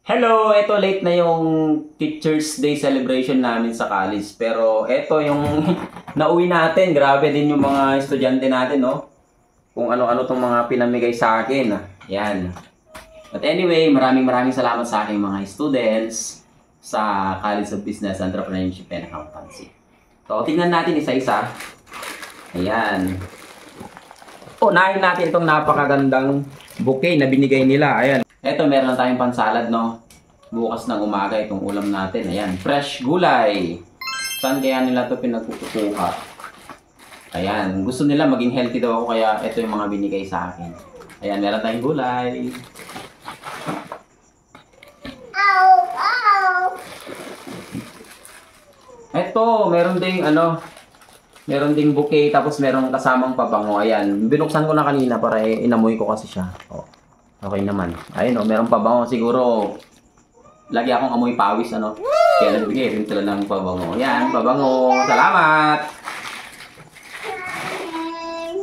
Hello! Ito late na yung Teacher's Day celebration namin sa college. Pero ito yung nauwi natin. Grabe din yung mga estudyante natin, no? Kung ano-ano tong mga pinamigay sa akin. Yan. But anyway, maraming salamat sa aking mga students sa College of Business, Entrepreneurship and Accountancy. So, tingnan natin isa-isa. Ayan. Unahin natin itong napakagandang bouquet na binigay nila. Ayan. Eto, meron na tayong pansalad, no? Bukas ng umaga itong ulam natin. Ayan, fresh gulay. Saan kaya nila ito pinagkukuha? Ayan, gusto nila maging healthy daw ako, kaya ito yung mga binigay sa akin. Ayan, meron tayong gulay. Eto, meron ding meron ding bouquet, tapos meron kasamang pabango. Ayan, binuksan ko na kanina para inamoy ko kasi siya. Oh. Okay naman. Ayun, meron pabango. Siguro, lagi akong amoy pawis, Kaya nagbigay rin sila ng pabango. Yan, pabango. Salamat!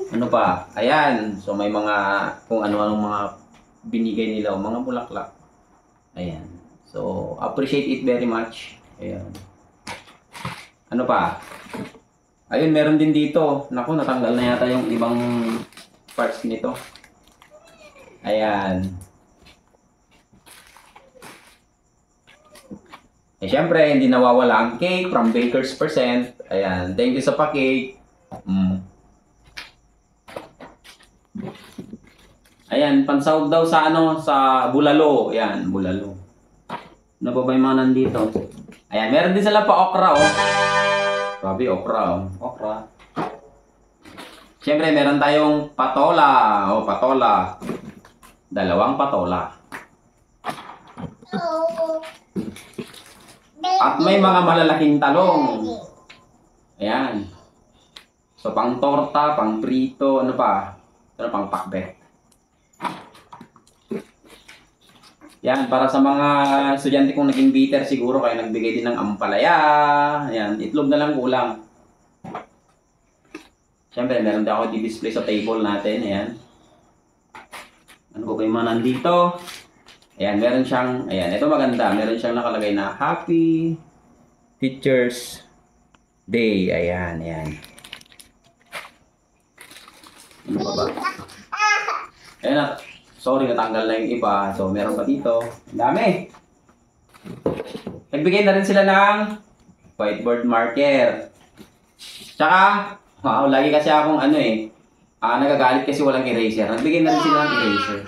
Ano pa? Ayan. So, may mga, kung ano-anong mga binigay nila, mga bulaklak. Ayan. So, appreciate it very much. Ayan. Ano pa? Ayun, meron din dito. Naku, natanggal na yata yung ibang parts nito. Ayan. Eh, syempre, hindi nawawala ang cake from Baker's Percent. Ayan. Thank you sa pa-cake. Ayan, pansahog daw sa sa bulalo. Ayan, bulalo. Ano ba yung mga nandito? Ayan, meron din sila pa okra, Sabi, okra, Okra. Syempre, meron tayong patola. Patola. 2 patola. At may mga malalaking talong. Ayan. So, pang torta, pang prito, ano pa? Pang pakbet. Yan, para sa mga estudyante kong naging bitter, siguro kayo nagbigay din ng ampalaya. Ayan, itlog na lang kulang. Siyempre, meron din ako i-display sa table natin. Ayan. Ano ko kayo mga nandito? Ayan, meron siyang, ayan, ito maganda. Meron siyang nakalagay na Happy Teacher's Day. Ayan, ayan. Ano pa ba? Ayan na. Sorry, natanggal na yung iba. So, meron pa dito. Ang dami. Nagbigay na rin sila ng whiteboard marker. Tsaka, wow, lagi kasi akong nagagalit kasi walang eraser. Nagbigay na rin sila ng eraser.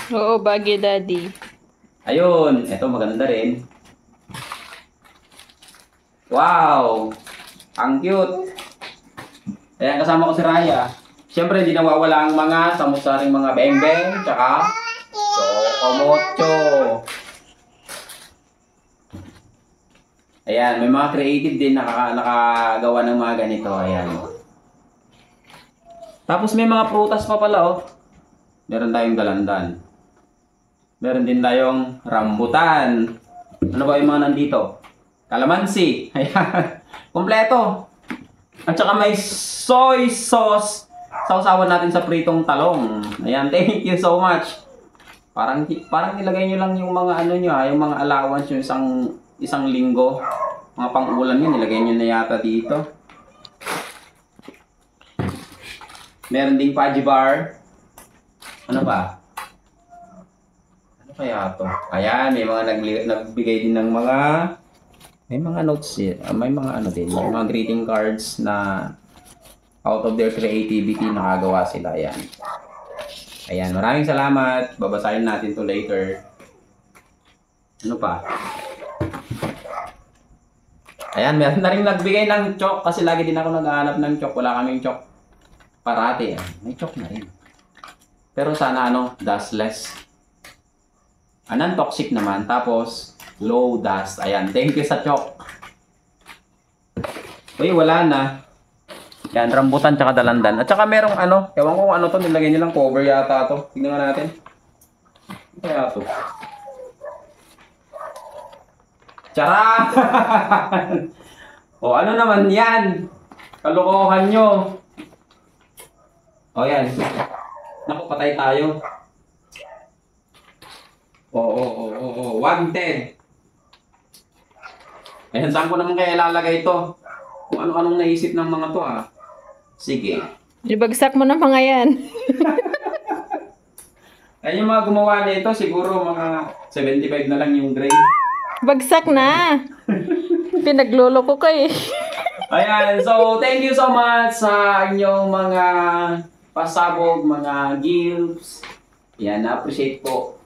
Oo, Baggy Daddy. Ayun, ito maganda rin. Wow! Ang cute! Ayan, kasama ko si Raya. Siyempre, hindi nawawala ang mga samusaring mga beng-beng, tsaka chocomocho. Ayan, may mga creative din nakagawa ng mga ganito. Ayan. Tapos may mga prutas pa pala, Meron tayong dalandan. Meron din tayong rambutan. Ano ba yung mga nandito? Kalamansi. Ayan. Kompleto. At saka may soy sauce. Sausawan natin sa pritong talong. Ayan, thank you so much. Parang nilagay nyo lang yung mga yung mga allowance yung isang linggo. Mga pang-ulam yun, nilagay nyo na yata dito. Meron ding fudgy bar. Ano ba? Ano kaya to? Ayan, may mga nagbigay din ng mga notes din. May mga din. May mga greeting cards na out of their creativity nakagawa sila. Ayan. Ayan, maraming salamat. Babasahin natin to later. Ano pa? Ayan, meron na rin nagbigay ng chok kasi lagi din ako naghahanap ng chok. Wala kaming chok parati. May chok na rin. Pero sana dustless. Non-toxic naman. Tapos, low dust. Ayan, thank you sa chok. Uy, wala na. Yan, rambutan tsaka dalandan. At saka merong ewan ko kung to, nilagay nilang cover yata to. Tingnan nga natin. Ano kaya to? Charan! O, ano naman yan? Kalokohan nyo. O, yan. Naku, patay tayo. Oo. 110. Ayan, saan ko naman kaya ilalagay ito? Kung ano-anong naisip ng mga to ah. Sige. Ibagsak mo na mga yan. Ayun yung mga gumawa nito, siguro mga 75 na lang yung grade. Bagsak na. Pinaglolo ko eh. Ayan, so thank you so much sa inyong mga pasabog, mga gifts. Yan, na-appreciate po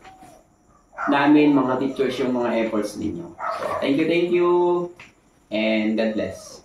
namin mga teachers yung mga efforts ninyo. So, thank you, and God bless.